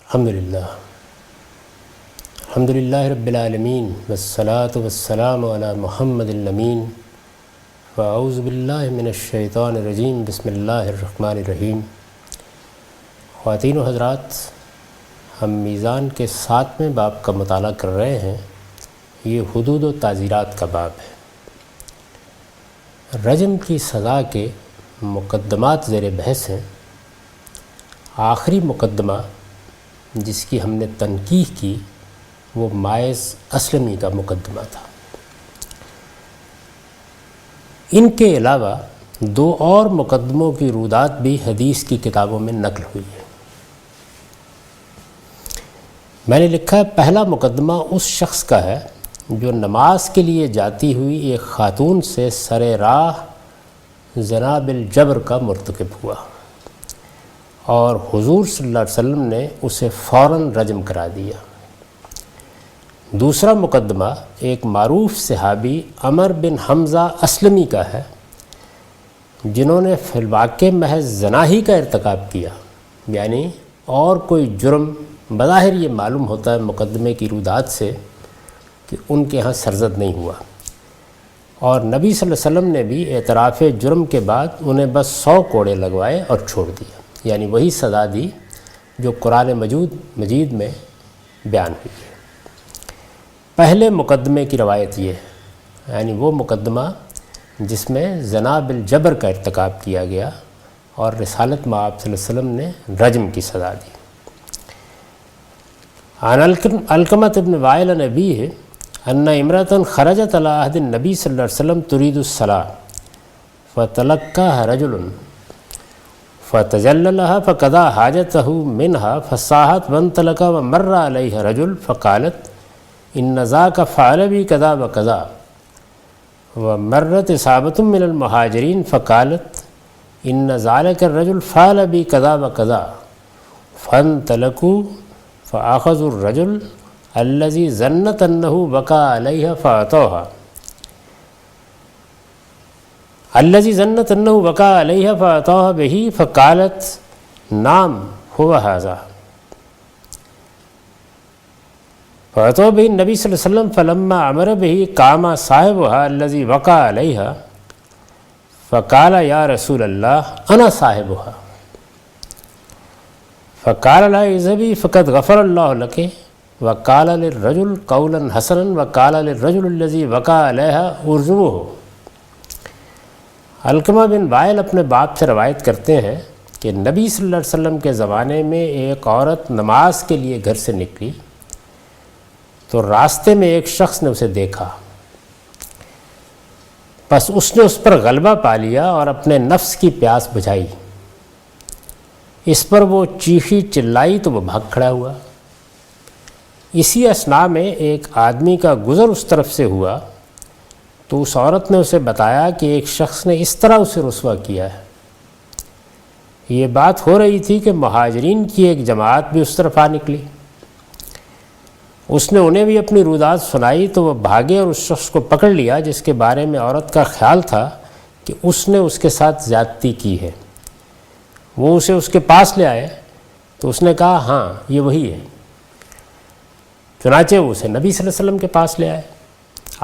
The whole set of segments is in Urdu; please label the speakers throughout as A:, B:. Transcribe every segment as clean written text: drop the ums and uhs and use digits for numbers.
A: الحمدللہ رب العالمین والصلاة والسلام علی محمد الامین واعوذ باللہ من الشیطان الرجیم بسم اللہ الرحمن الرحیم۔ خواتین و حضرات، ہم میزان کے 7ویں باب کا مطالعہ کر رہے ہیں۔ یہ حدود و تعزیرات کا باب ہے۔ رجم کی سزا کے مقدمات زیر بحث ہیں۔ آخری مقدمہ جس کی ہم نے تنقیح کی وہ ماعز اسلمی کا مقدمہ تھا۔ ان کے علاوہ 2 اور مقدموں کی رودات بھی حدیث کی کتابوں میں نقل ہوئی ہے۔ میں نے لکھا ہے پہلا مقدمہ اس شخص کا ہے جو نماز کے لیے جاتی ہوئی ایک خاتون سے سر راہ زنا بالجبر کا مرتکب ہوا اور حضور صلی اللہ علیہ وسلم نے اسے فوراً رجم کرا دیا۔ دوسرا مقدمہ ایک معروف صحابی عمر بن حمزہ اسلمی کا ہے جنہوں نے فی الواقع محض زنا ہی کا ارتکاب کیا، یعنی اور کوئی جرم بظاہر یہ معلوم ہوتا ہے مقدمے کی رودات سے کہ ان کے ہاں سرزد نہیں ہوا، اور نبی صلی اللہ علیہ وسلم نے بھی اعتراف جرم کے بعد انہیں بس 100 کوڑے لگوائے اور چھوڑ دیا، یعنی وہی سزا دی جو قرآن مجید میں بیان ہوئی ہے۔ پہلے مقدمے کی روایت یہ ہے، یعنی وہ مقدمہ جس میں زنا بالجبر کا ارتکاب کیا گیا اور رسالت مآب صلی اللہ علیہ وسلم نے رجم کی سزا دی۔ عن علقمۃ بن وائل عن ابیہ ان امرأۃ خرجت علی عہد النبی صلی اللہ علیہ وسلم ترید الصلاۃ فتلقاها رجل فتجللها فقضى حاجته منها فصاحت وانطلق ومر عليها رجل فقالت ان ذاك فعل بي كذا وكذا، ومرت اصحابة من المهاجرين فقالت ان ذلك الرجل فعل بي كذا وكذا، فانطلقوا فاخذوا الرجل الذي ظنت انه وقع عليها فأتوها به فقالت نعم هو هذا، فأتوا به النبي صلى الله عليه وسلم فلما أمر به قام صاحبها الذي وقع عليها فقال يا رسول الله أنا صاحبها، فقال لا اذهبي فقد غفر الله لك، وقال للرجل قولا حسنا وقال للرجل الذي وقع عليها ارجموه۔ علقمہ بن وائل اپنے باپ سے روایت کرتے ہیں کہ نبی صلی اللہ علیہ وسلم کے زمانے میں ایک عورت نماز کے لیے گھر سے نکلی تو راستے میں ایک شخص نے اسے دیکھا، بس اس نے اس پر غلبہ پا لیا اور اپنے نفس کی پیاس بجھائی۔ اس پر وہ چیخی چلائی تو وہ بھاگ کھڑا ہوا۔ اسی اثناء میں ایک آدمی کا گزر اس طرف سے ہوا تو اس عورت نے اسے بتایا کہ ایک شخص نے اس طرح اسے رسوا کیا ہے۔ یہ بات ہو رہی تھی کہ مہاجرین کی ایک جماعت بھی اس طرف آ نکلی۔ اس نے انہیں بھی اپنی رودات سنائی تو وہ بھاگے اور اس شخص کو پکڑ لیا جس کے بارے میں عورت کا خیال تھا کہ اس نے اس کے ساتھ زیادتی کی ہے۔ وہ اسے اس کے پاس لے آئے تو اس نے کہا ہاں یہ وہی ہے۔ چنانچہ وہ اسے نبی صلی اللہ علیہ وسلم کے پاس لے آئے۔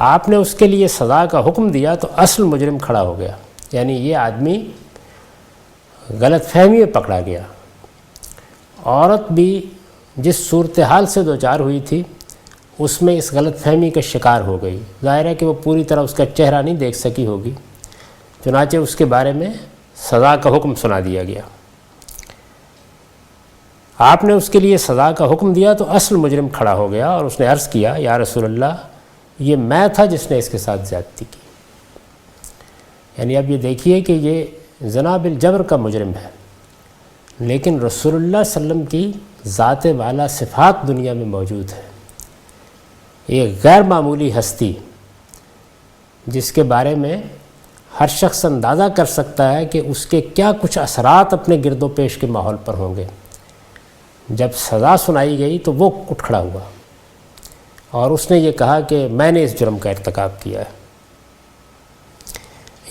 A: آپ نے اس کے لیے سزا کا حکم دیا تو اصل مجرم کھڑا ہو گیا، یعنی یہ آدمی غلط فہمی میں پکڑا گیا۔ عورت بھی جس صورتحال سے دوچار ہوئی تھی اس میں اس غلط فہمی کا شکار ہو گئی۔ ظاہر ہے کہ وہ پوری طرح اس کا چہرہ نہیں دیکھ سکی ہوگی، چنانچہ اس کے بارے میں سزا کا حکم سنا دیا گیا۔ آپ نے اس کے لیے سزا کا حکم دیا تو اصل مجرم کھڑا ہو گیا اور اس نے عرض کیا یا رسول اللہ یہ میں تھا جس نے اس کے ساتھ زیادتی کی۔ یعنی اب یہ دیکھیے کہ یہ زنا بالجبر کا مجرم ہے، لیکن رسول اللہ صلی اللہ علیہ وسلم کی ذات والا صفات دنیا میں موجود ہے۔ ایک غیر معمولی ہستی جس کے بارے میں ہر شخص اندازہ کر سکتا ہے کہ اس کے کیا کچھ اثرات اپنے گرد و پیش کے ماحول پر ہوں گے۔ جب سزا سنائی گئی تو وہ اٹھ کھڑا ہوا اور اس نے یہ کہا کہ میں نے اس جرم کا ارتکاب کیا ہے۔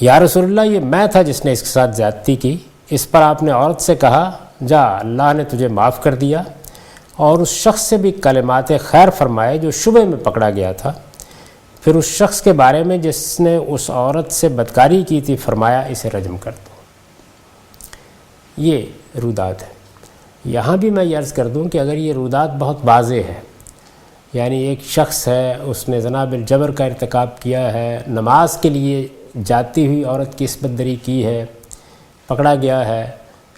A: یا رسول اللہ یہ میں تھا جس نے اس کے ساتھ زیادتی کی۔ اس پر آپ نے عورت سے کہا جا اللہ نے تجھے معاف کر دیا اور اس شخص سے بھی کلمات خیر فرمائے جو شبہ میں پکڑا گیا تھا۔ پھر اس شخص کے بارے میں جس نے اس عورت سے بدکاری کی تھی فرمایا اسے رجم کر دو۔ یہ رودات ہے۔ یہاں بھی میں یہ عرض کر دوں کہ اگر یہ رودات بہت واضح ہے، یعنی ایک شخص ہے، اس نے زنا بالجبر کا ارتکاب کیا ہے، نماز کے لیے جاتی ہوئی عورت کی عصمت دری کی ہے، پکڑا گیا ہے،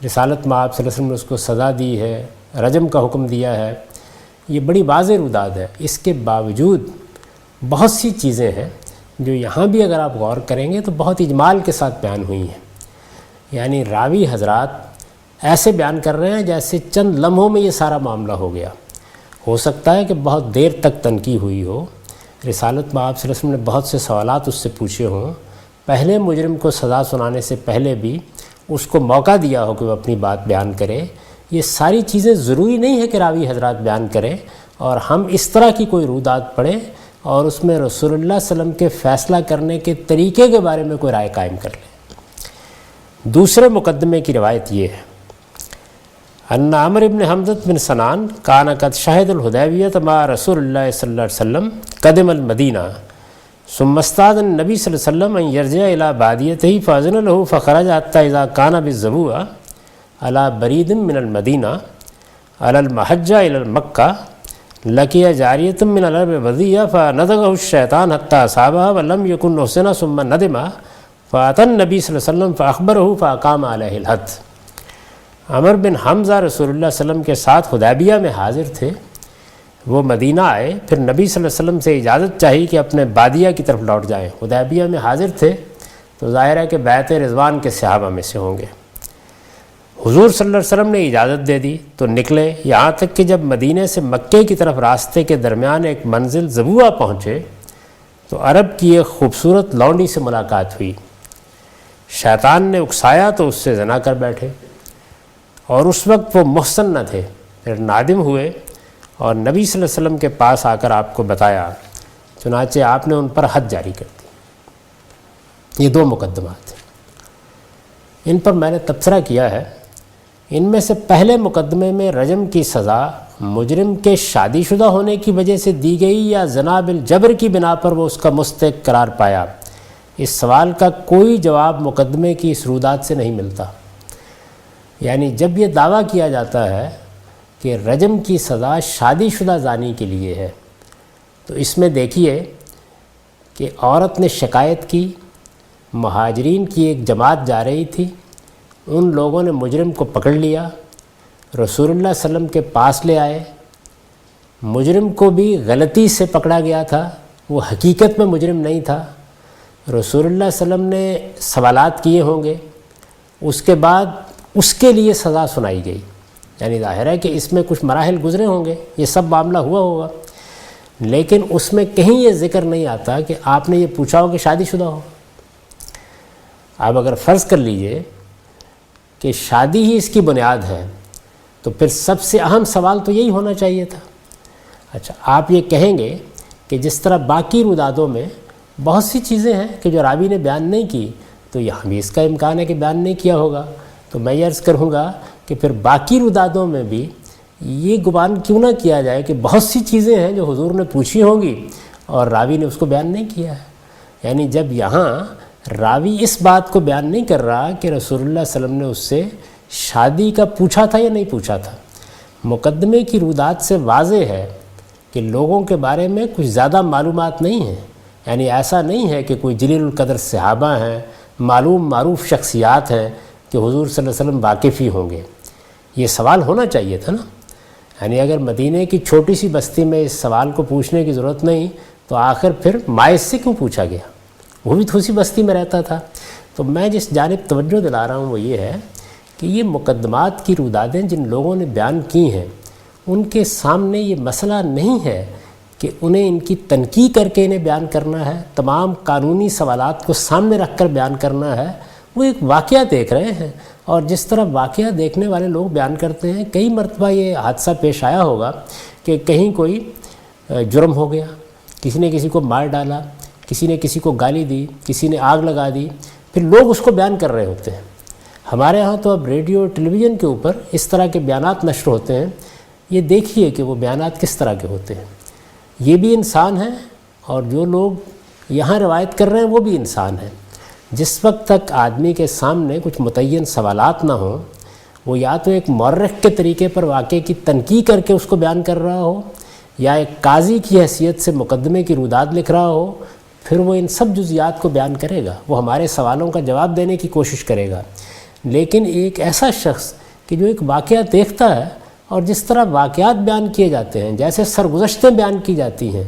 A: رسالت مآب صلی اللہ علیہ وسلم نے اس کو سزا دی ہے، رجم کا حکم دیا ہے، یہ بڑی واضح رودات ہے۔ اس کے باوجود بہت سی چیزیں ہیں جو یہاں بھی اگر آپ غور کریں گے تو بہت اجمال کے ساتھ بیان ہوئی ہیں، یعنی راوی حضرات ایسے بیان کر رہے ہیں جیسے چند لمحوں میں یہ سارا معاملہ ہو گیا۔ ہو سکتا ہے کہ بہت دیر تک تنقید ہوئی ہو، رسالت مآب صلی اللہ علیہ وسلم نے بہت سے سوالات اس سے پوچھے ہوں، پہلے مجرم کو سزا سنانے سے پہلے بھی اس کو موقع دیا ہو کہ وہ اپنی بات بیان کرے۔ یہ ساری چیزیں ضروری نہیں ہے کہ راوی حضرات بیان کریں اور ہم اس طرح کی کوئی رودات پڑھیں اور اس میں رسول اللہ صلی اللہ علیہ وسلم کے فیصلہ کرنے کے طریقے کے بارے میں کوئی رائے قائم کر لیں۔ دوسرے مقدمے کی روایت یہ ہے، ان عمرو بن حمزۃ بن سنان کان قد شہد الحدیبیۃ مع رسول اللہ صلی اللہ علیہ وسلم قدم المدینہ ثم استاذن النبی صلی اللہ علیہ وسلم ان یرجع الی بادیتہ فاذن له فخرج حتى اذا كان بالزبوع على برید من المدینہ على المحجہ الى المکہ لقی جاریۃ من العرب وضیہ فنزغه الشیطان حتى اصابها ولم يكن حسن ثم ندم فاتى النبی صلی اللہ علیہ وسلم فاخبره فاقام علیہ الحد۔ عمر بن حمزہ رسول اللہ صلی اللہ علیہ وسلم کے ساتھ حدیبیہ میں حاضر تھے، وہ مدینہ آئے، پھر نبی صلی اللہ علیہ وسلم سے اجازت چاہی کہ اپنے بادیہ کی طرف لوٹ جائیں۔ حدیبیہ میں حاضر تھے تو ظاہر ہے کہ بیعت رضوان کے صحابہ میں سے ہوں گے۔ حضور صلی اللہ علیہ وسلم نے اجازت دے دی تو نکلے، یہاں تک کہ جب مدینے سے مکے کی طرف راستے کے درمیان ایک منزل زبوعہ پہنچے تو عرب کی ایک خوبصورت لونڈی سے ملاقات ہوئی۔ شیطان نے اکسایا تو اس سے زنا کر بیٹھے، اور اس وقت وہ محسن نہ تھے، پھر نادم ہوئے اور نبی صلی اللہ علیہ وسلم کے پاس آ کر آپ کو بتایا، چنانچہ آپ نے ان پر حد جاری کر دی۔ یہ دو مقدمات ہیں، ان پر میں نے تبصرہ کیا ہے۔ ان میں سے پہلے مقدمے میں رجم کی سزا مجرم کے شادی شدہ ہونے کی وجہ سے دی گئی یا زنا بالجبر کی بنا پر وہ اس کا مستحق قرار پایا، اس سوال کا کوئی جواب مقدمے کی اس رودات سے نہیں ملتا۔ یعنی جب یہ دعویٰ کیا جاتا ہے کہ رجم کی سزا شادی شدہ زانی کے لیے ہے، تو اس میں دیکھیے کہ عورت نے شکایت کی، مہاجرین کی ایک جماعت جا رہی تھی، ان لوگوں نے مجرم کو پکڑ لیا، رسول اللہ صلی اللہ علیہ وسلم کے پاس لے آئے، مجرم کو بھی غلطی سے پکڑا گیا تھا، وہ حقیقت میں مجرم نہیں تھا، رسول اللہ صلی اللہ علیہ وسلم نے سوالات کیے ہوں گے، اس کے بعد اس کے لیے سزا سنائی گئی۔ یعنی ظاہر ہے کہ اس میں کچھ مراحل گزرے ہوں گے، یہ سب معاملہ ہوا ہوگا، لیکن اس میں کہیں یہ ذکر نہیں آتا کہ آپ نے یہ پوچھا ہو کہ شادی شدہ ہو۔ آپ اگر فرض کر لیجئے کہ شادی ہی اس کی بنیاد ہے تو پھر سب سے اہم سوال تو یہی ہونا چاہیے تھا۔ اچھا، آپ یہ کہیں گے کہ جس طرح باقی رودادوں میں بہت سی چیزیں ہیں کہ جو راوی نے بیان نہیں کی، تو یہاں بھی اس کا امکان ہے کہ بیان نہیں کیا ہوگا، تو میں یہ عرض کروں گا کہ پھر باقی رودادوں میں بھی یہ گمان کیوں نہ کیا جائے کہ بہت سی چیزیں ہیں جو حضور نے پوچھی ہوں گی اور راوی نے اس کو بیان نہیں کیا ہے۔ یعنی جب یہاں راوی اس بات کو بیان نہیں کر رہا کہ رسول اللہ صلی اللہ علیہ وسلم نے اس سے شادی کا پوچھا تھا یا نہیں پوچھا تھا، مقدمے کی رودات سے واضح ہے کہ لوگوں کے بارے میں کچھ زیادہ معلومات نہیں ہیں۔ یعنی ایسا نہیں ہے کہ کوئی جلیل القدر صحابہ ہیں، معلوم معروف شخصیات ہیں کہ حضور صلی اللہ علیہ وسلم واقف ہی ہوں گے۔ یہ سوال ہونا چاہیے تھا نا، یعنی اگر مدینے کی چھوٹی سی بستی میں اس سوال کو پوچھنے کی ضرورت نہیں تو آخر پھر مائز سے کیوں پوچھا گیا؟ وہ بھی اسی بستی میں رہتا تھا۔ تو میں جس جانب توجہ دلا رہا ہوں وہ یہ ہے کہ یہ مقدمات کی رودادیں جن لوگوں نے بیان کی ہیں، ان کے سامنے یہ مسئلہ نہیں ہے کہ انہیں ان کی تنقید کر کے انہیں بیان کرنا ہے، تمام قانونی سوالات کو سامنے رکھ کر بیان کرنا ہے۔ وہ ایک واقعہ دیکھ رہے ہیں، اور جس طرح واقعہ دیکھنے والے لوگ بیان کرتے ہیں، کئی مرتبہ یہ حادثہ پیش آیا ہوگا کہ کہیں کوئی جرم ہو گیا، کسی نے کسی کو مار ڈالا، کسی نے کسی کو گالی دی، کسی نے آگ لگا دی، پھر لوگ اس کو بیان کر رہے ہوتے ہیں۔ ہمارے ہاں تو اب ریڈیو اور ٹیلی ویژن کے اوپر اس طرح کے بیانات نشر ہوتے ہیں۔ یہ دیکھیے کہ وہ بیانات کس طرح کے ہوتے ہیں۔ یہ بھی انسان ہیں اور جو لوگ یہاں روایت کر رہے ہیں وہ بھی انسان ہیں۔ جس وقت تک آدمی کے سامنے کچھ متعین سوالات نہ ہوں، وہ یا تو ایک مورخ کے طریقے پر واقعے کی تنقیح کر کے اس کو بیان کر رہا ہو، یا ایک قاضی کی حیثیت سے مقدمے کی روداد لکھ رہا ہو، پھر وہ ان سب جزیات کو بیان کرے گا، وہ ہمارے سوالوں کا جواب دینے کی کوشش کرے گا۔ لیکن ایک ایسا شخص کہ جو ایک واقعہ دیکھتا ہے اور جس طرح واقعات بیان کیے جاتے ہیں، جیسے سرگزشتیں بیان کی جاتی ہیں،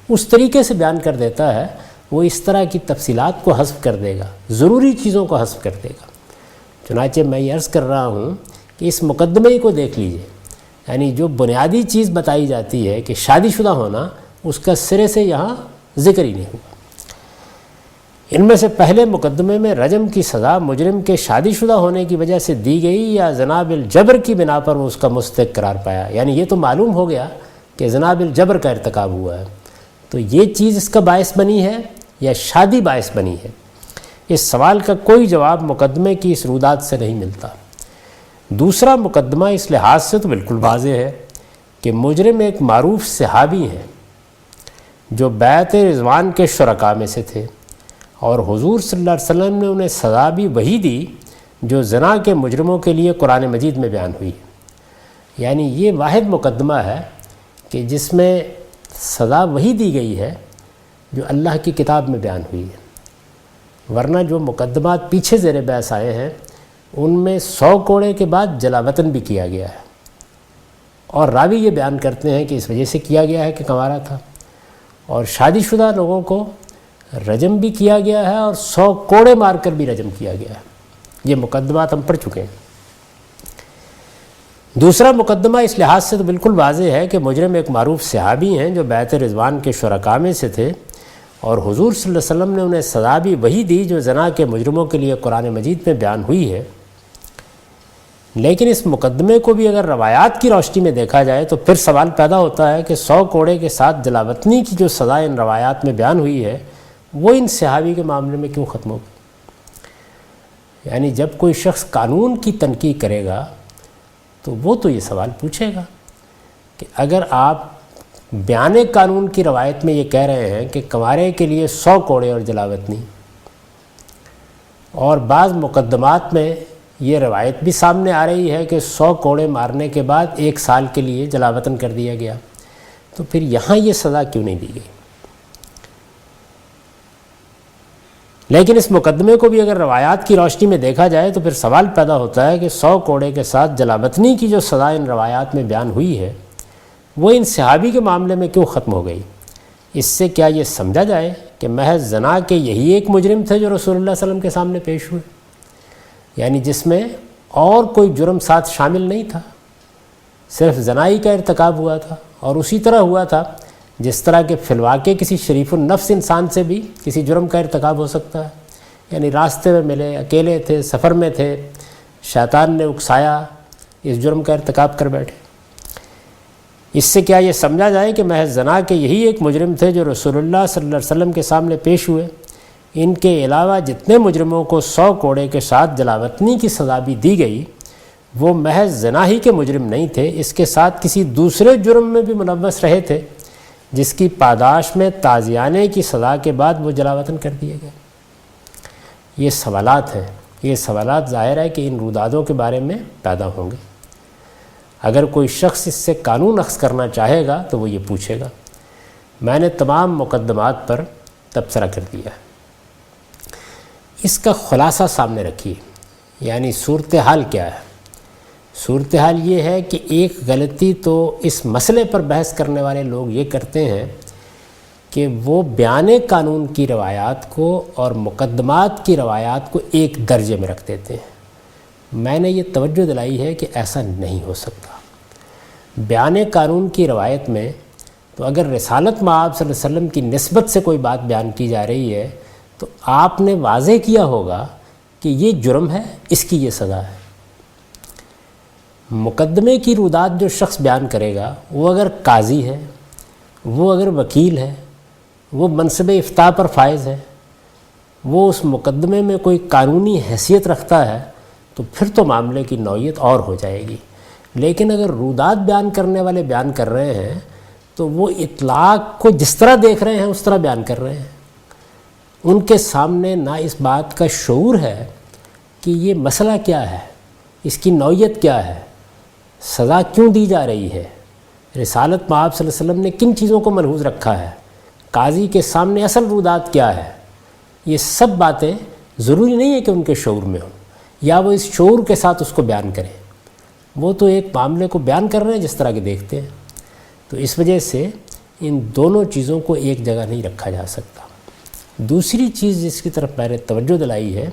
A: اس طریقے سے بیان کر دیتا ہے، وہ اس طرح کی تفصیلات کو حذف کر دے گا، ضروری چیزوں کو حذف کر دے گا۔ چنانچہ میں یہ عرض کر رہا ہوں کہ اس مقدمے کو دیکھ لیجئے، یعنی جو بنیادی چیز بتائی جاتی ہے کہ شادی شدہ ہونا، اس کا سرے سے یہاں ذکر ہی نہیں ہوا۔ ان میں سے پہلے مقدمے میں رجم کی سزا مجرم کے شادی شدہ ہونے کی وجہ سے دی گئی یا زنا بالجبر کی بنا پر وہ اس کا مستحق قرار پایا، یعنی یہ تو معلوم ہو گیا کہ زنا بالجبر کا ارتکاب ہوا ہے، تو یہ چیز اس کا باعث بنی ہے یا شادی باعث بنی ہے؟ اس سوال کا کوئی جواب مقدمے کی اس رودات سے نہیں ملتا۔ دوسرا مقدمہ اس لحاظ سے تو بالکل واضح ہے کہ مجرم ایک معروف صحابی ہیں جو بیعت رضوان کے شرکاء میں سے تھے، اور حضور صلی اللہ علیہ وسلم نے انہیں سزا بھی وہی دی جو زنا کے مجرموں کے لیے قرآن مجید میں بیان ہوئی ہے۔ یعنی یہ واحد مقدمہ ہے کہ جس میں سزا وہی دی گئی ہے جو اللہ کی کتاب میں بیان ہوئی ہے، ورنہ جو مقدمات پیچھے زیر بحث آئے ہیں ان میں 100 کوڑے کے بعد جلاوطن بھی کیا گیا ہے، اور راوی یہ بیان کرتے ہیں کہ اس وجہ سے کیا گیا ہے کہ کنوارا تھا، اور شادی شدہ لوگوں کو رجم بھی کیا گیا ہے اور 100 کوڑے مار کر بھی رجم کیا گیا ہے۔ یہ مقدمات ہم پڑھ چکے ہیں۔ دوسرا مقدمہ اس لحاظ سے تو بالکل واضح ہے کہ مجرم ایک معروف صحابی ہیں جو بیعت رضوان کے شرکاء میں سے تھے، اور حضور صلی اللہ علیہ وسلم نے انہیں سزا بھی وہی دی جو زنا کے مجرموں کے لیے قرآن مجید میں بیان ہوئی ہے۔ لیکن اس مقدمے کو بھی اگر روایات کی روشنی میں دیکھا جائے تو پھر سوال پیدا ہوتا ہے کہ 100 کوڑے کے ساتھ جلاوطنی کی جو سزا ان روایات میں بیان ہوئی ہے وہ ان صحابی کے معاملے میں کیوں ختم ہو گئی؟ یعنی جب کوئی شخص قانون کی تنقیح کرے گا تو وہ تو یہ سوال پوچھے گا کہ اگر آپ بیان قانون کی روایت میں یہ کہہ رہے ہیں کہ کنوارے کے لیے 100 کوڑے اور جلاوطنی، اور بعض مقدمات میں یہ روایت بھی سامنے آ رہی ہے کہ 100 کوڑے مارنے کے بعد 1 سال کے لیے جلاوطن کر دیا گیا، تو پھر یہاں یہ سزا کیوں نہیں دی گئی؟ لیکن اس مقدمے کو بھی اگر روایات کی روشنی میں دیکھا جائے تو پھر سوال پیدا ہوتا ہے کہ 100 کوڑے کے ساتھ جلاوطنی کی جو سزا ان روایات میں بیان ہوئی ہے وہ ان صحابی کے معاملے میں کیوں ختم ہو گئی؟ اس سے کیا یہ سمجھا جائے کہ محض زنا کے یہی ایک مجرم تھے جو رسول اللہ صلی اللہ علیہ وسلم کے سامنے پیش ہوئے، یعنی جس میں اور کوئی جرم ساتھ شامل نہیں تھا، صرف زنائی کا ارتکاب ہوا تھا، اور اسی طرح ہوا تھا جس طرح کہ فی الواقع کسی شریف النفس انسان سے بھی کسی جرم کا ارتکاب ہو سکتا ہے، یعنی راستے میں ملے، اکیلے تھے، سفر میں تھے، شیطان نے اکسایا، اس جرم کا ارتکاب کر بیٹھے۔ اس سے کیا یہ سمجھا جائے کہ محض زنا کے یہی ایک مجرم تھے جو رسول اللہ صلی اللہ علیہ وسلم کے سامنے پیش ہوئے؟ ان کے علاوہ جتنے مجرموں کو 100 کوڑے کے ساتھ جلاوطنی کی سزا بھی دی گئی وہ محض زنا ہی کے مجرم نہیں تھے، اس کے ساتھ کسی دوسرے جرم میں بھی ملوث رہے تھے جس کی پاداش میں تازیانے کی سزا کے بعد وہ جلاوطن کر دیے گئے۔ یہ سوالات ہیں، یہ سوالات ظاہر ہے کہ ان رودادوں کے بارے میں پیدا ہوں گے۔ اگر کوئی شخص اس سے قانون اخذ کرنا چاہے گا تو وہ یہ پوچھے گا۔ میں نے تمام مقدمات پر تبصرہ کر دیا ہے، اس کا خلاصہ سامنے رکھیے، یعنی صورتحال کیا ہے؟ صورتحال یہ ہے کہ ایک غلطی تو اس مسئلے پر بحث کرنے والے لوگ یہ کرتے ہیں کہ وہ بیان قانون کی روایات کو اور مقدمات کی روایات کو ایک درجے میں رکھ دیتے ہیں۔ میں نے یہ توجہ دلائی ہے کہ ایسا نہیں ہو سکتا۔ بیان قانون کی روایت میں تو اگر رسالت مآب صلی اللہ علیہ وسلم کی نسبت سے کوئی بات بیان کی جا رہی ہے تو آپ نے واضح کیا ہوگا کہ یہ جرم ہے، اس کی یہ سزا ہے۔ مقدمے کی رودات جو شخص بیان کرے گا وہ اگر قاضی ہے، وہ اگر وکیل ہے، وہ منصب افتاء پر فائز ہے، وہ اس مقدمے میں کوئی قانونی حیثیت رکھتا ہے تو پھر تو معاملے کی نوعیت اور ہو جائے گی۔ لیکن اگر رودات بیان کرنے والے بیان کر رہے ہیں تو وہ اطلاق کو جس طرح دیکھ رہے ہیں اس طرح بیان کر رہے ہیں. ان کے سامنے نہ اس بات کا شعور ہے کہ یہ مسئلہ کیا ہے، اس کی نوعیت کیا ہے، سزا کیوں دی جا رہی ہے، رسالت میں آپ صلی اللہ علیہ وسلم نے کن چیزوں کو ملحوظ رکھا ہے، قاضی کے سامنے اصل رودات کیا ہے. یہ سب باتیں ضروری نہیں ہے کہ ان کے شعور میں ہوں یا وہ اس شعور کے ساتھ اس کو بیان کریں. وہ تو ایک معاملے کو بیان کر رہے ہیں جس طرح کے دیکھتے ہیں. تو اس وجہ سے ان دونوں چیزوں کو ایک جگہ نہیں رکھا جا سکتا. دوسری چیز جس کی طرف میں نے توجہ دلائی ہے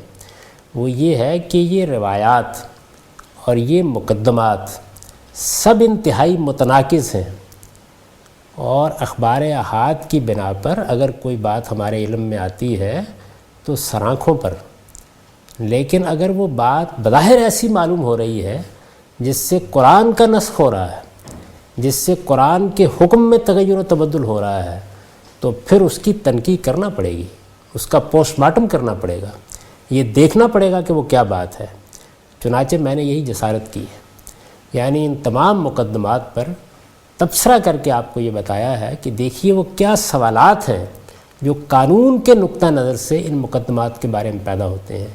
A: وہ یہ ہے کہ یہ روایات اور یہ مقدمات سب انتہائی متناقض ہیں، اور اخبار احاد کی بنا پر اگر کوئی بات ہمارے علم میں آتی ہے تو سرآنکھوں پر، لیکن اگر وہ بات بظاہر ایسی معلوم ہو رہی ہے جس سے قرآن کا نسخ ہو رہا ہے، جس سے قرآن کے حکم میں تغیر و تبدل ہو رہا ہے، تو پھر اس کی تنقیح کرنا پڑے گی، اس کا پوسٹ مارٹم کرنا پڑے گا، یہ دیکھنا پڑے گا کہ وہ کیا بات ہے. چنانچہ میں نے یہی جسارت کی ہے، یعنی ان تمام مقدمات پر تبصرہ کر کے آپ کو یہ بتایا ہے کہ دیکھیے وہ کیا سوالات ہیں جو قانون کے نقطہ نظر سے ان مقدمات کے بارے میں پیدا ہوتے ہیں،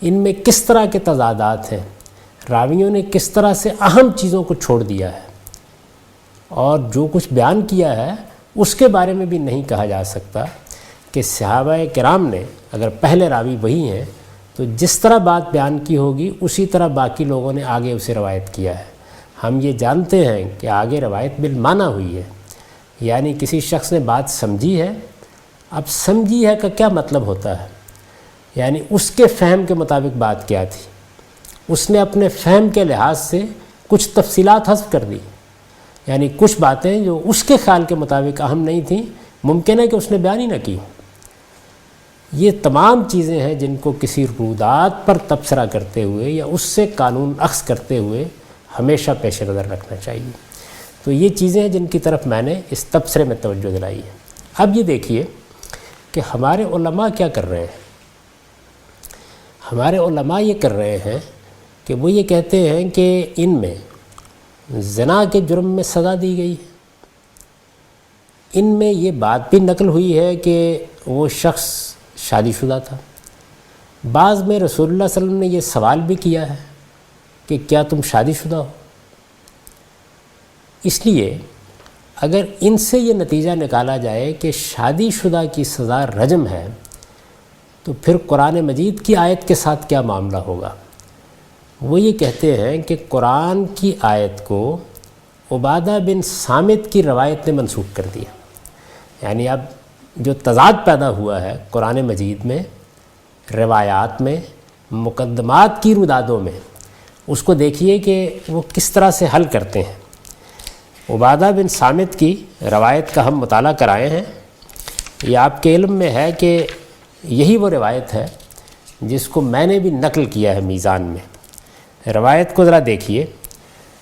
A: ان میں کس طرح کے تضادات ہیں، راویوں نے کس طرح سے اہم چیزوں کو چھوڑ دیا ہے، اور جو کچھ بیان کیا ہے اس کے بارے میں بھی نہیں کہا جا سکتا کہ صحابہ کرام نے، اگر پہلے راوی وہی ہیں تو جس طرح بات بیان کی ہوگی اسی طرح باقی لوگوں نے آگے اسے روایت کیا ہے. ہم یہ جانتے ہیں کہ آگے روایت بالمعنی ہوئی ہے، یعنی کسی شخص نے بات سمجھی ہے. اب سمجھی ہے کا کیا مطلب ہوتا ہے؟ یعنی اس کے فہم کے مطابق بات کیا تھی، اس نے اپنے فہم کے لحاظ سے کچھ تفصیلات حذف کر دی، یعنی کچھ باتیں جو اس کے خیال کے مطابق اہم نہیں تھیں ممکن ہے کہ اس نے بیان ہی نہ کی. یہ تمام چیزیں ہیں جن کو کسی رودات پر تبصرہ کرتے ہوئے یا اس سے قانون اخذ کرتے ہوئے ہمیشہ پیش نظر رکھنا چاہیے. تو یہ چیزیں ہیں جن کی طرف میں نے اس تبصرے میں توجہ دلائی ہے. اب یہ دیکھیے کہ ہمارے علماء کیا کر رہے ہیں. ہمارے علماء یہ کر رہے ہیں کہ وہ یہ کہتے ہیں کہ ان میں زنا کے جرم میں سزا دی گئی ہے، ان میں یہ بات بھی نقل ہوئی ہے کہ وہ شخص شادی شدہ تھا. بعض میں رسول اللہ صلی اللہ علیہ وسلم نے یہ سوال بھی کیا ہے کہ کیا تم شادی شدہ ہو. اس لیے اگر ان سے یہ نتیجہ نکالا جائے کہ شادی شدہ کی سزا رجم ہے تو پھر قرآن مجید کی آیت کے ساتھ کیا معاملہ ہوگا. وہ یہ کہتے ہیں کہ قرآن کی آیت کو عبادہ بن صامت کی روایت نے منسوخ کر دیا. یعنی اب جو تضاد پیدا ہوا ہے قرآن مجید میں، روایات میں، مقدمات کی رودادوں میں، اس کو دیکھیے کہ وہ کس طرح سے حل کرتے ہیں. عبادہ بن صامت کی روایت کا ہم مطالعہ کرائے ہیں. یہ آپ کے علم میں ہے کہ یہی وہ روایت ہے جس کو میں نے بھی نقل کیا ہے میزان میں. روایت کو ذرا دیکھیے.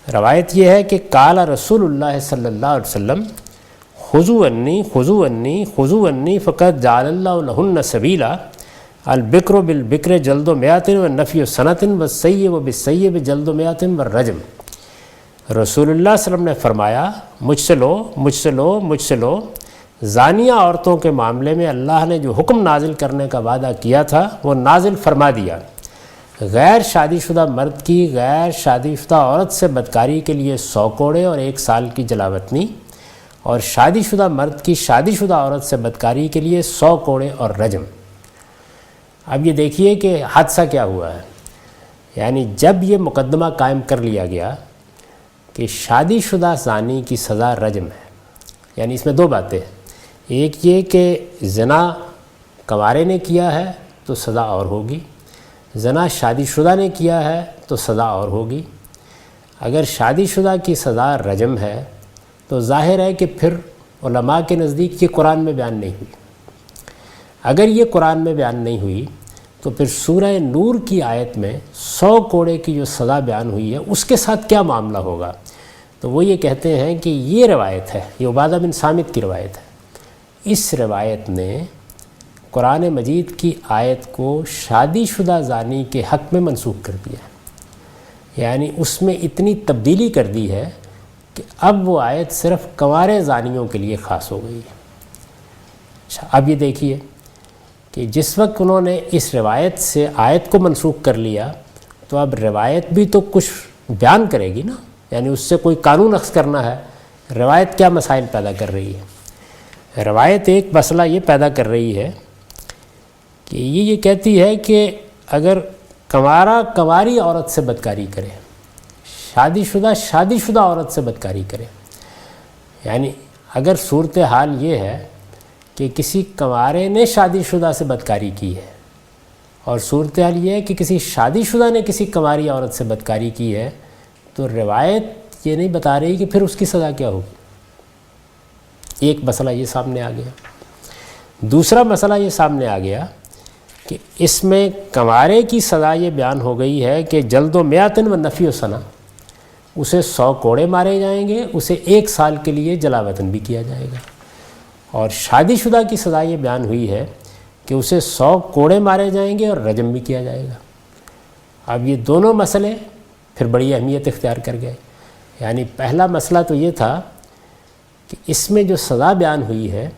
A: روایت یہ ہے کہ قال رسول اللہ صلی اللہ علیہ وسلم خذوا عنی خذوا عنی خذوا عنی فقد جعل اللہ لہن سبیلا البکر بالبکر جلد و میات والنفی سنۃ والسیب بالسیب جلد و میات والرجم. رسول اللہ صلی اللہ علیہ وسلم نے فرمایا مجھ سے لو مجھ سے لو مجھ سے لو. زانیہ عورتوں کے معاملے میں اللہ نے جو حکم نازل کرنے کا وعدہ کیا تھا وہ نازل فرما دیا. غیر شادی شدہ مرد کی غیر شادی شدہ عورت سے بدکاری کے لیے 100 کوڑے اور 1 سال کی جلاوطنی، اور شادی شدہ مرد کی شادی شدہ عورت سے بدکاری کے لیے 100 کوڑے اور رجم. اب یہ دیکھیے کہ حادثہ کیا ہوا ہے. یعنی جب یہ مقدمہ قائم کر لیا گیا کہ شادی شدہ زانی کی سزا رجم ہے، یعنی اس میں 2 باتیں ہیں. ایک یہ کہ زنا کنوارے نے کیا ہے تو سزا اور ہوگی، زنا شادی شدہ نے کیا ہے تو سزا اور ہوگی. اگر شادی شدہ کی سزا رجم ہے تو ظاہر ہے کہ پھر علماء کے نزدیک یہ قرآن میں بیان نہیں ہوئی. اگر یہ قرآن میں بیان نہیں ہوئی تو پھر سورہ نور کی آیت میں 100 کوڑے کی جو سزا بیان ہوئی ہے اس کے ساتھ کیا معاملہ ہوگا. تو وہ یہ کہتے ہیں کہ یہ روایت ہے، یہ عبادہ بن صامت کی روایت ہے. اس روایت نے قرآن مجید کی آیت کو شادی شدہ زانی کے حق میں منسوخ کر دیا. یعنی اس میں اتنی تبدیلی کر دی ہے کہ اب وہ آیت صرف کنوارے زانیوں کے لیے خاص ہو گئی ہے۔ اچھا، اب یہ دیکھیے کہ جس وقت انہوں نے اس روایت سے آیت کو منسوخ کر لیا تو اب روایت بھی تو کچھ بیان کرے گی نا، یعنی اس سے کوئی قانون اخذ کرنا ہے۔ روایت کیا مسائل پیدا کر رہی ہے؟ روایت ایک مسئلہ یہ پیدا کر رہی ہے کہ یہ کہتی ہے کہ اگر کنواری عورت سے بدکاری کرے، شادی شدہ عورت سے بدکاری کرے، یعنی اگر صورتحال یہ ہے کہ کسی کنوارے نے شادی شدہ سے بدکاری کی ہے اور صورتحال یہ ہے کہ کسی شادی شدہ نے کسی کنواری عورت سے بدکاری کی ہے، تو روایت یہ نہیں بتا رہی کہ پھر اس کی سزا کیا ہوگی۔ ایک مسئلہ یہ سامنے آ گیا۔ دوسرا مسئلہ یہ سامنے آ گیا کہ اس میں کنوارے کی سزا یہ بیان ہو گئی ہے کہ جلد و میاتن و نفی و ثنا، اسے 100 کوڑے مارے جائیں گے، اسے 1 سال کے لیے جلا وطن بھی کیا جائے گا۔ اور شادی شدہ کی سزا یہ بیان ہوئی ہے کہ اسے 100 کوڑے مارے جائیں گے اور رجم بھی کیا جائے گا۔ اب یہ دونوں مسئلے پھر بڑی اہمیت اختیار کر گئے۔ یعنی پہلا مسئلہ تو یہ تھا کہ اس میں جو سزا بیان ہوئی ہے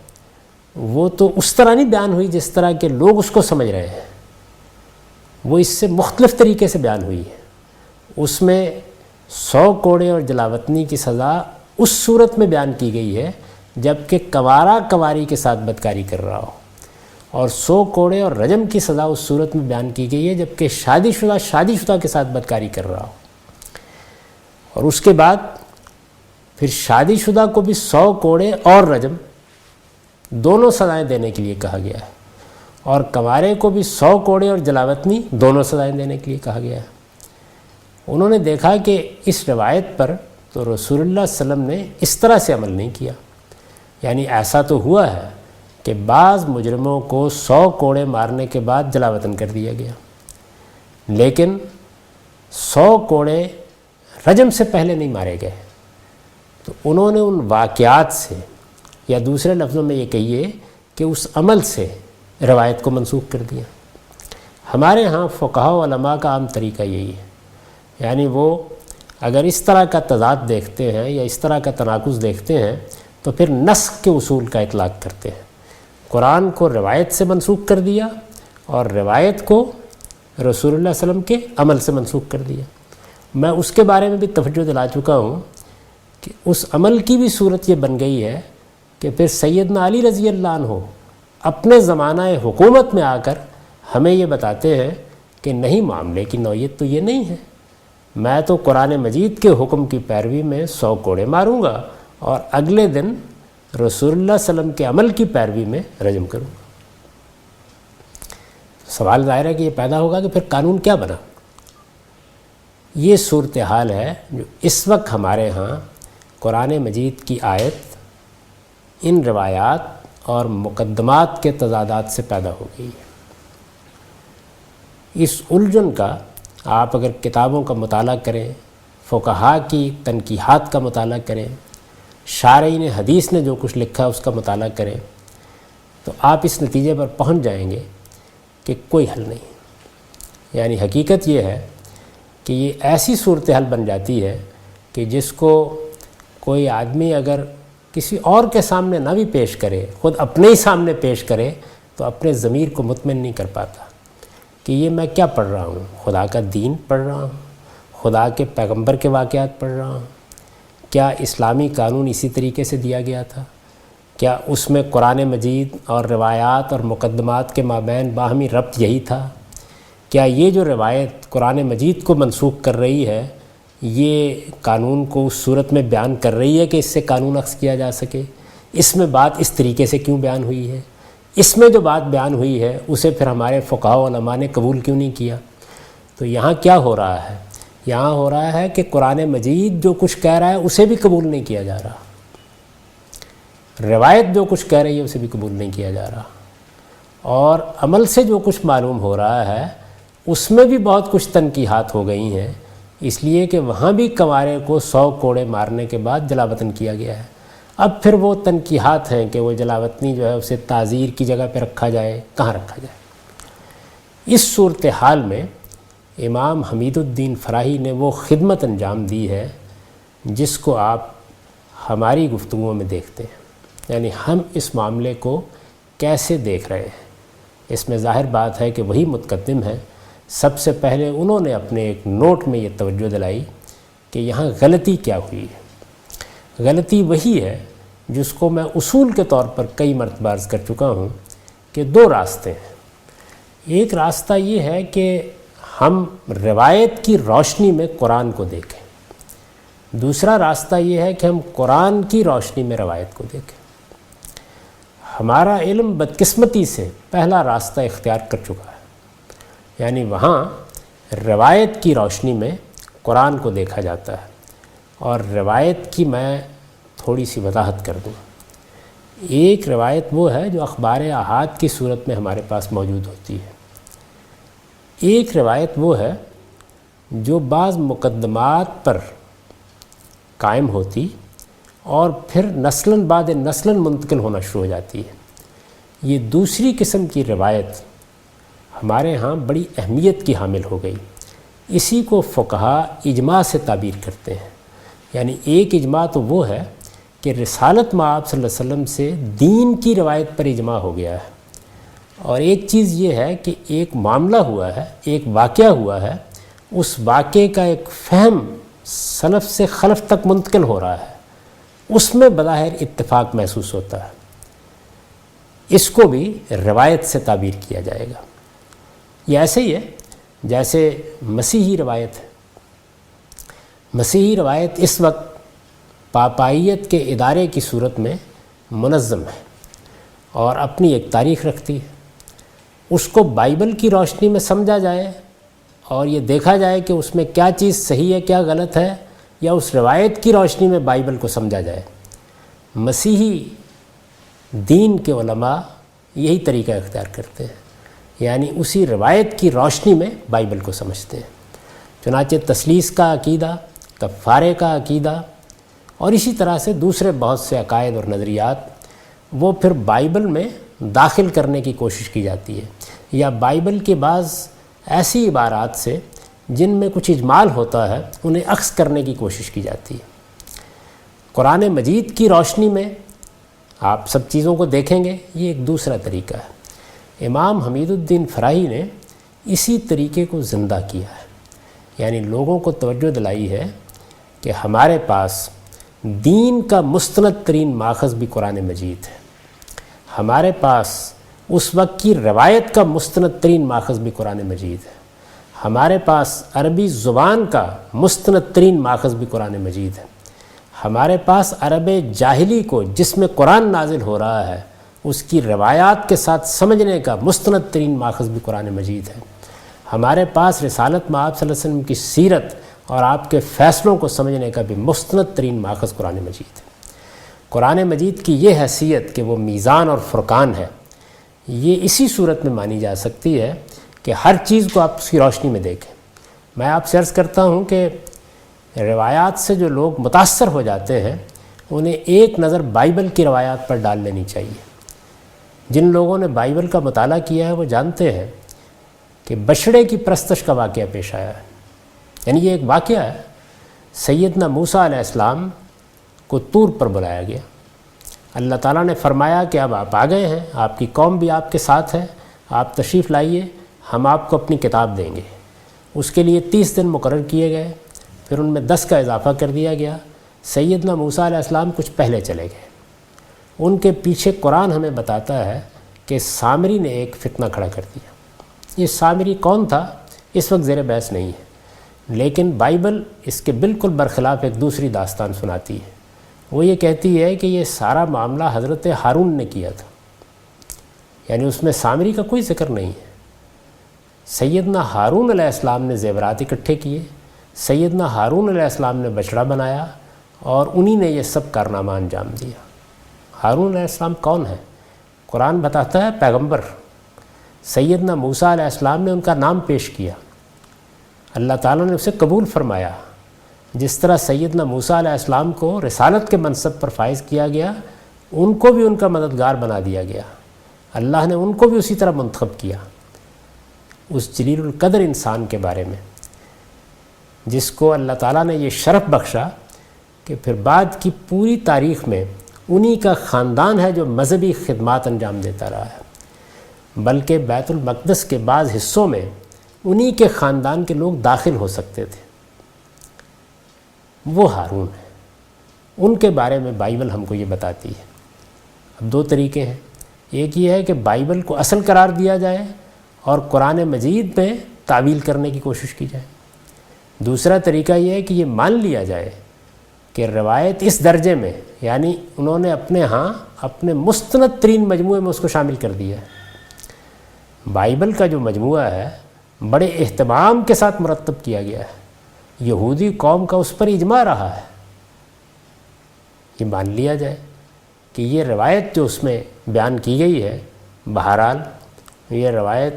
A: وہ تو اس طرح نہیں بیان ہوئی جس طرح کے لوگ اس کو سمجھ رہے ہیں، وہ اس سے مختلف طریقے سے بیان ہوئی ہے۔ اس میں 100 کوڑے اور جلاوطنی کی سزا اس صورت میں بیان کی گئی ہے جبکہ کنوارا کنواری کے ساتھ بدکاری کر رہا ہو، اور 100 کوڑے اور رجم کی سزا اس صورت میں بیان کی گئی ہے جبکہ شادی شدہ کے ساتھ بدکاری کر رہا ہو۔ اور اس کے بعد پھر شادی شدہ کو بھی 100 کوڑے اور رجم دونوں سزائیں دینے کے لیے کہا گیا ہے، اور کنوارے کو بھی 100 کوڑے اور جلاوطنی دونوں سزائیں دینے کے لیے کہا گیا ہے۔ انہوں نے دیکھا کہ اس روایت پر تو رسول اللہ صلی اللہ علیہ وسلم نے اس طرح سے عمل نہیں کیا، یعنی ایسا تو ہوا ہے کہ بعض مجرموں کو 100 کوڑے مارنے کے بعد جلا وطن کر دیا گیا، لیکن 100 کوڑے رجم سے پہلے نہیں مارے گئے۔ تو انہوں نے ان واقعات سے، یا دوسرے لفظوں میں یہ کہیے کہ اس عمل سے روایت کو منسوخ کر دیا۔ ہمارے ہاں فقہاء و علماء کا عام طریقہ یہی ہے، یعنی وہ اگر اس طرح کا تضاد دیکھتے ہیں یا اس طرح کا تناقض دیکھتے ہیں تو پھر نسخ کے اصول کا اطلاق کرتے ہیں۔ قرآن کو روایت سے منسوخ کر دیا اور روایت کو رسول اللہ صلی اللہ علیہ وسلم کے عمل سے منسوخ کر دیا۔ میں اس کے بارے میں بھی توجہ دلا چکا ہوں کہ اس عمل کی بھی صورت یہ بن گئی ہے کہ پھر سیدنا علی رضی اللہ عنہ اپنے زمانہ حکومت میں آ کر ہمیں یہ بتاتے ہیں کہ نہیں، معاملے کی نوعیت تو یہ نہیں ہے، میں تو قرآن مجید کے حکم کی پیروی میں 100 کوڑے ماروں گا اور اگلے دن رسول اللہ صلی اللہ علیہ وسلم کے عمل کی پیروی میں رجم کروں گا۔ سوال ظاہر ہے کہ یہ پیدا ہوگا کہ پھر قانون کیا بنا؟ یہ صورتحال ہے جو اس وقت ہمارے ہاں قرآن مجید کی آیت ان روایات اور مقدمات کے تضادات سے پیدا ہو گئی ہے۔ اس الجھن کا آپ اگر کتابوں کا مطالعہ کریں، فقہاء کی تنقیحات کا مطالعہ کریں، شارعین حدیث نے جو کچھ لکھا اس کا مطالعہ کریں، تو آپ اس نتیجے پر پہنچ جائیں گے کہ کوئی حل نہیں۔ یعنی حقیقت یہ ہے کہ یہ ایسی صورتحال بن جاتی ہے کہ جس کو کوئی آدمی اگر کسی اور کے سامنے نہ بھی پیش کرے، خود اپنے ہی سامنے پیش کرے، تو اپنے ضمیر کو مطمئن نہیں کر پاتا کہ یہ میں کیا پڑھ رہا ہوں، خدا کا دین پڑھ رہا ہوں، خدا کے پیغمبر کے واقعات پڑھ رہا ہوں، کیا اسلامی قانون اسی طریقے سے دیا گیا تھا؟ کیا اس میں قرآن مجید اور روایات اور مقدمات کے مابین باہمی ربط یہی تھا؟ کیا یہ جو روایت قرآن مجید کو منسوخ کر رہی ہے یہ قانون کو اس صورت میں بیان کر رہی ہے کہ اس سے قانون اخذ کیا جا سکے؟ اس میں بات اس طریقے سے کیوں بیان ہوئی ہے؟ اس میں جو بات بیان ہوئی ہے اسے پھر ہمارے فقہاء و علماء نے قبول کیوں نہیں کیا؟ تو یہاں کیا ہو رہا ہے؟ یہاں ہو رہا ہے کہ قرآن مجید جو کچھ کہہ رہا ہے اسے بھی قبول نہیں کیا جا رہا، روایت جو کچھ کہہ رہی ہے اسے بھی قبول نہیں کیا جا رہا، اور عمل سے جو کچھ معلوم ہو رہا ہے اس میں بھی بہت کچھ تنقیحات ہو گئی ہیں، اس لیے کہ وہاں بھی کنوارے کو 100 کوڑے مارنے کے بعد جلا وطن کیا گیا ہے۔ اب پھر وہ تنقیحات ہیں کہ وہ جلا وطنی جو ہے اسے تعزیر کی جگہ پہ رکھا جائے، کہاں رکھا جائے؟ اس صورتحال میں امام حمید الدین فراہی نے وہ خدمت انجام دی ہے جس کو آپ ہماری گفتگوؤں میں دیکھتے ہیں، یعنی ہم اس معاملے کو کیسے دیکھ رہے ہیں۔ اس میں ظاہر بات ہے کہ وہی متقدم ہیں، سب سے پہلے انہوں نے اپنے ایک نوٹ میں یہ توجہ دلائی کہ یہاں غلطی کیا ہوئی ہے۔ غلطی وہی ہے جس کو میں اصول کے طور پر کئی مرتبہ عرض کر چکا ہوں کہ دو راستے ہیں۔ ایک راستہ یہ ہے کہ ہم روایت کی روشنی میں قرآن کو دیکھیں، دوسرا راستہ یہ ہے کہ ہم قرآن کی روشنی میں روایت کو دیکھیں۔ ہمارا علم بدقسمتی سے پہلا راستہ اختیار کر چکا ہے، یعنی وہاں روایت کی روشنی میں قرآن کو دیکھا جاتا ہے، اور روایت کی میں تھوڑی سی وضاحت کر دوں۔ ایک روایت وہ ہے جو اخبار احاد کی صورت میں ہمارے پاس موجود ہوتی ہے، ایک روایت وہ ہے جو بعض مقدمات پر قائم ہوتی اور پھر نسلاً بعد نسلاً منتقل ہونا شروع ہو جاتی ہے۔ یہ دوسری قسم کی روایت ہمارے ہاں بڑی اہمیت کی حامل ہو گئی۔ اسی کو فقہا اجماع سے تعبیر کرتے ہیں، یعنی ایک اجماع تو وہ ہے کہ رسالت مآب صلی اللہ علیہ وسلم سے دین کی روایت پر اجماع ہو گیا ہے، اور ایک چیز یہ ہے کہ ایک معاملہ ہوا ہے، ایک واقعہ ہوا ہے، اس واقعے کا ایک فہم سلف سے خلف تک منتقل ہو رہا ہے، اس میں بظاہر اتفاق محسوس ہوتا ہے، اس کو بھی روایت سے تعبیر کیا جائے گا۔ یہ ایسے ہی ہے جیسے مسیحی روایت ہے۔ مسیحی روایت اس وقت پاپائیت کے ادارے کی صورت میں منظم ہے اور اپنی ایک تاریخ رکھتی ہے۔ اس کو بائبل کی روشنی میں سمجھا جائے اور یہ دیکھا جائے کہ اس میں کیا چیز صحیح ہے کیا غلط ہے، یا اس روایت کی روشنی میں بائبل کو سمجھا جائے۔ مسیحی دین کے علماء یہی طریقہ اختیار کرتے ہیں، یعنی اسی روایت کی روشنی میں بائبل کو سمجھتے ہیں۔ چنانچہ تثلیث کا عقیدہ، کفارے کا عقیدہ اور اسی طرح سے دوسرے بہت سے عقائد اور نظریات وہ پھر بائبل میں داخل کرنے کی کوشش کی جاتی ہے، یا بائبل کے بعض ایسی عبارات سے جن میں کچھ اجمال ہوتا ہے انہیں عکس کرنے کی کوشش کی جاتی ہے۔ قرآن مجید کی روشنی میں آپ سب چیزوں کو دیکھیں گے، یہ ایک دوسرا طریقہ ہے۔ امام حمید الدین فراہی نے اسی طریقے کو زندہ کیا ہے، یعنی لوگوں کو توجہ دلائی ہے کہ ہمارے پاس دین کا مستند ترین ماخذ بھی قرآن مجید ہے، ہمارے پاس اس وقت کی روایت کا مستند ترین ماخذ بھی قرآن مجید ہے، ہمارے پاس عربی زبان کا مستند ترین ماخذ بھی قرآن مجید ہے، ہمارے پاس عرب جاہلی کو جس میں قرآن نازل ہو رہا ہے اس کی روایات کے ساتھ سمجھنے کا مستند ترین ماخذ بھی قرآن مجید ہے، ہمارے پاس رسالت مآب صلی اللہ علیہ وسلم کی سیرت اور آپ کے فیصلوں کو سمجھنے کا بھی مستند ترین ماخذ قرآن مجید ہے۔ قرآن مجید کی یہ حیثیت کہ وہ میزان اور فرقان ہے، یہ اسی صورت میں مانی جا سکتی ہے کہ ہر چیز کو آپ اس کی روشنی میں دیکھیں۔ میں آپ سے عرض کرتا ہوں کہ روایات سے جو لوگ متاثر ہو جاتے ہیں انہیں ایک نظر بائبل کی روایات پر ڈال لینی چاہیے۔ جن لوگوں نے بائبل کا مطالعہ کیا ہے وہ جانتے ہیں کہ بچھڑے کی پرستش کا واقعہ پیش آیا ہے، یعنی یہ ایک واقعہ ہے۔ سیدنا موسیٰ علیہ السلام کو طور پر بلایا گیا، اللہ تعالیٰ نے فرمایا کہ اب آپ آ گئے ہیں، آپ کی قوم بھی آپ کے ساتھ ہے، آپ تشریف لائیے، ہم آپ کو اپنی کتاب دیں گے۔ اس کے لیے 30 دن مقرر کیے گئے، پھر ان میں 10 کا اضافہ کر دیا گیا۔ سیدنا موسیٰ علیہ السلام کچھ پہلے چلے گئے، ان کے پیچھے قرآن ہمیں بتاتا ہے کہ سامری نے ایک فتنہ کھڑا کر دیا۔ یہ سامری کون تھا اس وقت زیر بحث نہیں ہے، لیکن بائبل اس کے بالکل برخلاف ایک دوسری داستان سناتی ہے۔ وہ یہ کہتی ہے کہ یہ سارا معاملہ حضرت ہارون نے کیا تھا، یعنی اس میں سامری کا کوئی ذکر نہیں ہے۔ سیدنا ہارون علیہ السلام نے زیورات اکٹھے کیے، سیدنا ہارون علیہ السلام نے بچڑا بنایا اور انہی نے یہ سب کارنامہ انجام دیا۔ ہارون علیہ السلام کون ہے؟ قرآن بتاتا ہے پیغمبر۔ سیدنا موسیٰ علیہ السلام نے ان کا نام پیش کیا، اللہ تعالیٰ نے اسے قبول فرمایا۔ جس طرح سیدنا موسیٰ علیہ السلام کو رسالت کے منصب پر فائز کیا گیا، ان کو بھی ان کا مددگار بنا دیا گیا، اللہ نے ان کو بھی اسی طرح منتخب کیا۔ اس جلیل القدر انسان کے بارے میں جس کو اللہ تعالیٰ نے یہ شرف بخشا کہ پھر بعد کی پوری تاریخ میں انہی کا خاندان ہے جو مذہبی خدمات انجام دیتا رہا ہے، بلکہ بیت المقدس کے بعض حصوں میں انہی کے خاندان کے لوگ داخل ہو سکتے تھے، وہ ہارون ہے۔ ان کے بارے میں بائبل ہم کو یہ بتاتی ہے۔ اب دو طریقے ہیں، ایک یہ ہے کہ بائبل کو اصل قرار دیا جائے اور قرآن مجید میں تعویل کرنے کی کوشش کی جائے، دوسرا طریقہ یہ ہے کہ یہ مان لیا جائے کہ روایت اس درجے میں، یعنی انہوں نے اپنے مستند ترین مجموعے میں اس کو شامل کر دیا ہے۔ بائبل کا جو مجموعہ ہے بڑے اہتمام کے ساتھ مرتب کیا گیا ہے، یہودی قوم کا اس پر اجماع رہا ہے۔ یہ مان لیا جائے کہ یہ روایت جو اس میں بیان کی گئی ہے، بہرحال یہ روایت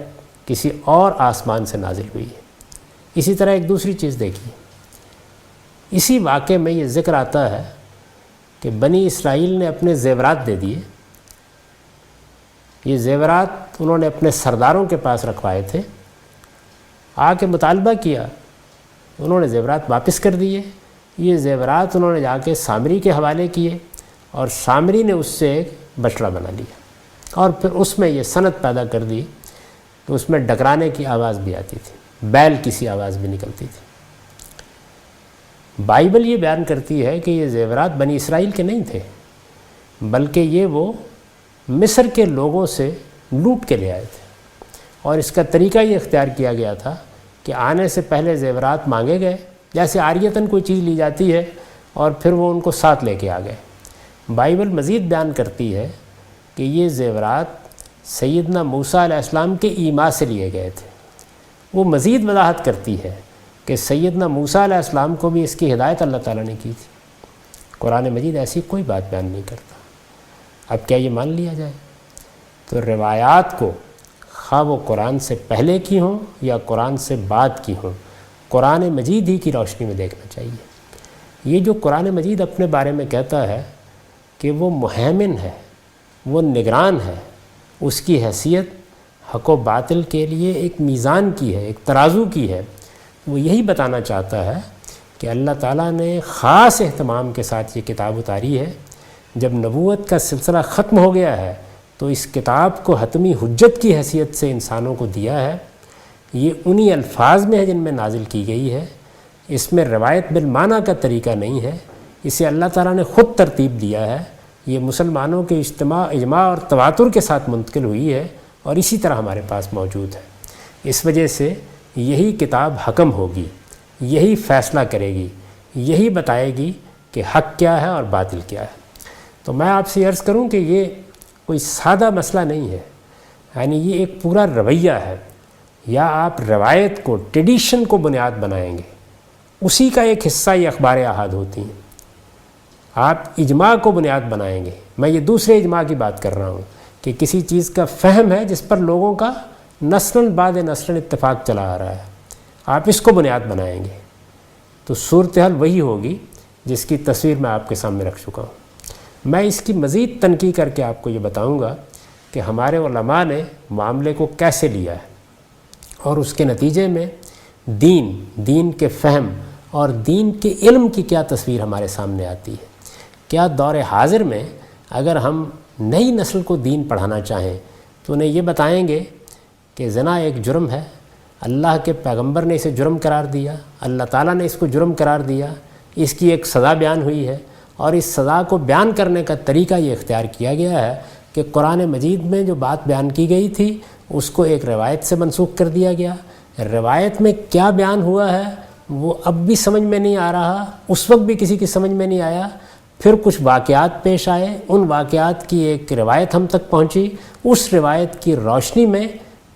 A: کسی اور آسمان سے نازل ہوئی ہے۔ اسی طرح ایک دوسری چیز دیکھیے، اسی واقعے میں یہ ذکر آتا ہے کہ بنی اسرائیل نے اپنے زیورات دے دیے۔ یہ زیورات انہوں نے اپنے سرداروں کے پاس رکھوائے تھے، آ کے مطالبہ کیا، انہوں نے زیورات واپس کر دیے۔ یہ زیورات انہوں نے جا کے سامری کے حوالے کیے اور سامری نے اس سے ایک بچڑا بنا لیا، اور پھر اس میں یہ صنعت پیدا کر دی کہ اس میں ڈکرانے کی آواز بھی آتی تھی، بیل کسی آواز بھی نکلتی تھی۔ بائبل یہ بیان کرتی ہے کہ یہ زیورات بنی اسرائیل کے نہیں تھے، بلکہ یہ وہ مصر کے لوگوں سے لوٹ کے لے آئے تھے، اور اس کا طریقہ یہ اختیار کیا گیا تھا کہ آنے سے پہلے زیورات مانگے گئے، جیسے عاریتاً کوئی چیز لی جاتی ہے اور پھر وہ ان کو ساتھ لے کے آ گئے۔ بائبل مزید بیان کرتی ہے کہ یہ زیورات سیدنا موسیٰ علیہ السلام کے ایما سے لیے گئے تھے۔ وہ مزید وضاحت کرتی ہے کہ سیدنا موسیٰ علیہ السلام کو بھی اس کی ہدایت اللہ تعالیٰ نے کی تھی۔ قرآن مجید ایسی کوئی بات بیان نہیں کرتا۔ اب کیا یہ مان لیا جائے؟ تو روایات کو خواہ وہ قرآن سے پہلے کی ہوں یا قرآن سے بعد کی ہوں، قرآن مجید ہی کی روشنی میں دیکھنا چاہیے۔ یہ جو قرآن مجید اپنے بارے میں کہتا ہے کہ وہ مہیمن ہے، وہ نگران ہے، اس کی حیثیت حق و باطل کے لیے ایک میزان کی ہے، ایک ترازو کی ہے۔ وہ یہی بتانا چاہتا ہے کہ اللہ تعالیٰ نے خاص اہتمام کے ساتھ یہ کتاب اتاری ہے۔ جب نبوت کا سلسلہ ختم ہو گیا ہے تو اس کتاب کو حتمی حجت کی حیثیت سے انسانوں کو دیا ہے۔ یہ انہی الفاظ میں ہے جن میں نازل کی گئی ہے، اس میں روایت بالمعنی کا طریقہ نہیں ہے، اسے اللہ تعالیٰ نے خود ترتیب دیا ہے۔ یہ مسلمانوں کے اجماع اور تواتر کے ساتھ منتقل ہوئی ہے اور اسی طرح ہمارے پاس موجود ہے۔ اس وجہ سے یہی کتاب حکم ہوگی، یہی فیصلہ کرے گی، یہی بتائے گی کہ حق کیا ہے اور باطل کیا ہے۔ تو میں آپ سے عرض کروں کہ یہ کوئی سادہ مسئلہ نہیں ہے، یعنی یہ ایک پورا رویہ ہے۔ یا آپ روایت کو، ٹریڈیشن کو بنیاد بنائیں گے، اسی کا ایک حصہ یہ اخبار احاد ہوتی ہیں۔ آپ اجماع کو بنیاد بنائیں گے، میں یہ دوسرے اجماع کی بات کر رہا ہوں کہ کسی چیز کا فہم ہے جس پر لوگوں کا نسل بعد نسل اتفاق چلا آ رہا ہے، آپ اس کو بنیاد بنائیں گے تو صورتحال وہی ہوگی جس کی تصویر میں آپ کے سامنے رکھ چکا ہوں۔ میں اس کی مزید تنقید کر کے آپ کو یہ بتاؤں گا کہ ہمارے علماء نے معاملے کو کیسے لیا ہے اور اس کے نتیجے میں دین کے فہم اور دین کے علم کی کیا تصویر ہمارے سامنے آتی ہے۔ کیا دور حاضر میں اگر ہم نئی نسل کو دین پڑھانا چاہیں تو انہیں یہ بتائیں گے کہ زنا ایک جرم ہے، اللہ کے پیغمبر نے اسے جرم قرار دیا، اللہ تعالیٰ نے اس کو جرم قرار دیا، اس کی ایک سزا بیان ہوئی ہے، اور اس سزا کو بیان کرنے کا طریقہ یہ اختیار کیا گیا ہے کہ قرآن مجید میں جو بات بیان کی گئی تھی اس کو ایک روایت سے منسوخ کر دیا گیا۔ روایت میں کیا بیان ہوا ہے وہ اب بھی سمجھ میں نہیں آ رہا، اس وقت بھی کسی کی سمجھ میں نہیں آیا۔ پھر کچھ واقعات پیش آئے، ان واقعات کی ایک روایت ہم تک پہنچی، اس روایت کی روشنی میں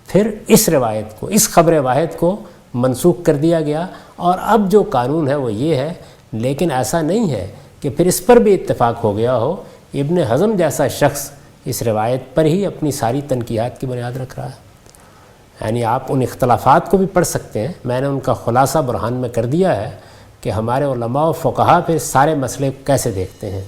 A: پھر اس روایت کو، اس خبر واحد کو منسوخ کر دیا گیا، اور اب جو قانون ہے وہ یہ ہے۔ لیکن ایسا نہیں ہے کہ پھر اس پر بھی اتفاق ہو گیا ہو۔ ابن حزم جیسا شخص اس روایت پر ہی اپنی ساری تنقیحات کی بنیاد رکھ رہا ہے۔ یعنی آپ ان اختلافات کو بھی پڑھ سکتے ہیں، میں نے ان کا خلاصہ برہان میں کر دیا ہے کہ ہمارے علماء و فقہا پہ سارے مسئلے کو کیسے دیکھتے ہیں۔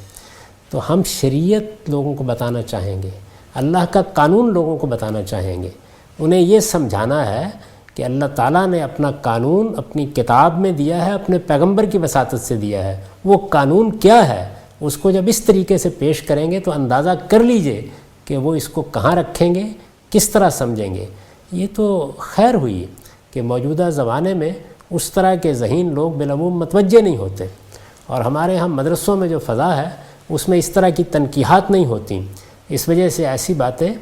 A: تو ہم شریعت لوگوں کو بتانا چاہیں گے، اللہ کا قانون لوگوں کو بتانا چاہیں گے، انہیں یہ سمجھانا ہے کہ اللہ تعالیٰ نے اپنا قانون اپنی کتاب میں دیا ہے، اپنے پیغمبر کی وساطت سے دیا ہے، وہ قانون کیا ہے، اس کو جب اس طریقے سے پیش کریں گے تو اندازہ کر لیجئے کہ وہ اس کو کہاں رکھیں گے، کس طرح سمجھیں گے۔ یہ تو خیر ہوئی کہ موجودہ زمانے میں اس طرح کے ذہین لوگ بالعموم متوجہ نہیں ہوتے، اور ہمارے ہم مدرسوں میں جو فضا ہے اس میں اس طرح کی تنقیحات نہیں ہوتی، اس وجہ سے ایسی باتیں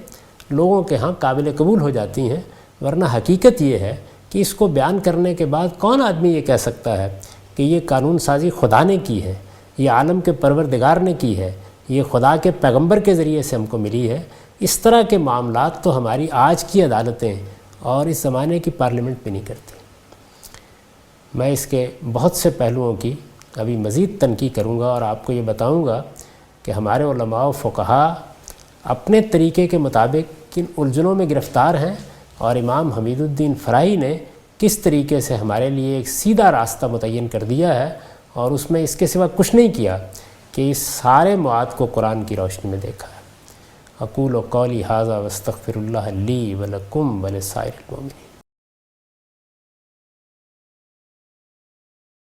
A: لوگوں کے ہاں قابل قبول ہو جاتی ہیں، ورنہ حقیقت یہ ہے کہ اس کو بیان کرنے کے بعد کون آدمی یہ کہہ سکتا ہے کہ یہ قانون سازی خدا نے کی ہے، یہ عالم کے پروردگار نے کی ہے، یہ خدا کے پیغمبر کے ذریعے سے ہم کو ملی ہے۔ اس طرح کے معاملات تو ہماری آج کی عدالتیں اور اس زمانے کی پارلیمنٹ بھی نہیں کرتی۔ میں اس کے بہت سے پہلوؤں کی ابھی مزید تنقید کروں گا اور آپ کو یہ بتاؤں گا کہ ہمارے علماء و فقہا اپنے طریقے کے مطابق کن الجھنوں میں گرفتار ہیں، اور امام حمید الدین فرائی نے کس طریقے سے ہمارے لیے ایک سیدھا راستہ متعین کر دیا ہے، اور اس میں اس کے سوا کچھ نہیں کیا کہ اس سارے مواد کو قرآن کی روشنی میں دیکھا ہے۔ اقول قولی ھذا واستغفر اللہ لی ولکم ولسائر المؤمنین۔